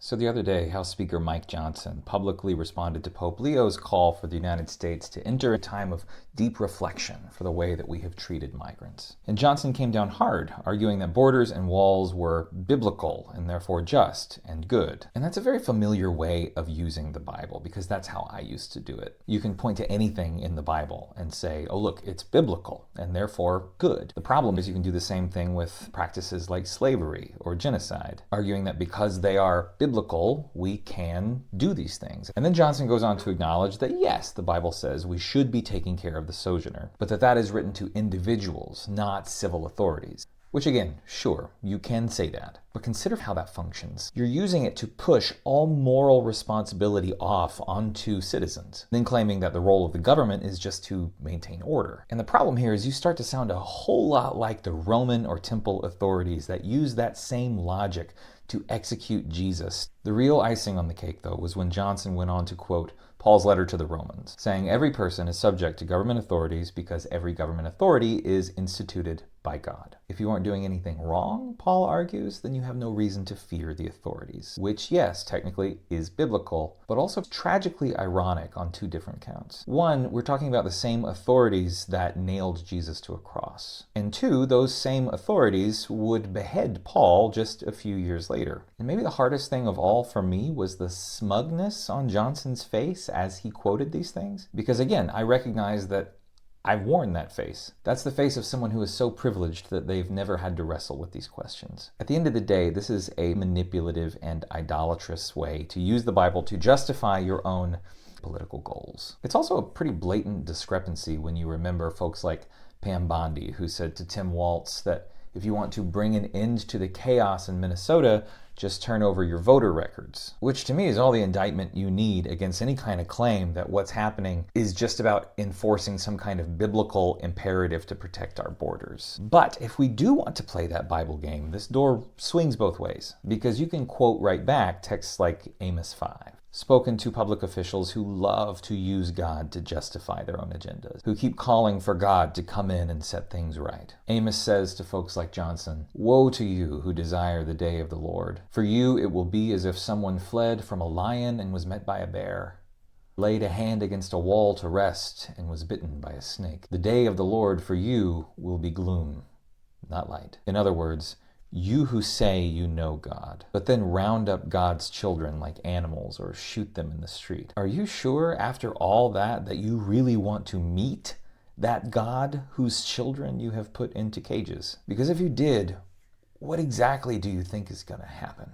So the other day, House Speaker Mike Johnson publicly responded to Pope Leo's call for the United States to enter a time of deep reflection for the way that we have treated migrants. And Johnson came down hard, arguing that borders and walls were biblical and therefore just and good. And that's a very familiar way of using the Bible, because that's how I used to do it. You can point to anything in the Bible and say, oh look, it's biblical and therefore good. The problem is you can do the same thing with practices like slavery or genocide, arguing that because they are biblical, we can do these things. And then Johnson goes on to acknowledge that yes, the Bible says we should be taking care of the sojourner, but that is written to individuals, not civil authorities. Which again, sure, you can say that, but consider how that functions. You're using it to push all moral responsibility off onto citizens, then claiming that the role of the government is just to maintain order. And the problem here is you start to sound a whole lot like the Roman or temple authorities that use that same logic to execute Jesus. The real icing on the cake, though, was when Johnson went on to quote Paul's letter to the Romans, saying every person is subject to government authorities because every government authority is instituted by God. If you aren't doing anything wrong, Paul argues, then you have no reason to fear the authorities, which, yes, technically is biblical, but also tragically ironic on two different counts. One, we're talking about the same authorities that nailed Jesus to a cross. And two, those same authorities would behead Paul just a few years later. And maybe the hardest thing of all for me was the smugness on Johnson's face as he quoted these things. Because again, I recognize that I've worn that face. That's the face of someone who is so privileged that they've never had to wrestle with these questions. At the end of the day, this is a manipulative and idolatrous way to use the Bible to justify your own political goals. It's also a pretty blatant discrepancy when you remember folks like Pam Bondi, who said to Tim Waltz that if you want to bring an end to the chaos in Minnesota, just turn over your voter records. Which to me is all the indictment you need against any kind of claim that what's happening is just about enforcing some kind of biblical imperative to protect our borders. But if we do want to play that Bible game, this door swings both ways, because you can quote right back texts like Amos 5. Spoken to public officials who love to use God to justify their own agendas, who keep calling for God to come in and set things right. Amos says to folks like Johnson, "Woe to you who desire the day of the Lord. For you it will be as if someone fled from a lion and was met by a bear, laid a hand against a wall to rest and was bitten by a snake. The day of the Lord for you will be gloom, not light." In other words, you who say you know God, but then round up God's children like animals or shoot them in the street. Are you sure after all that you really want to meet that God whose children you have put into cages? Because if you did, what exactly do you think is going to happen?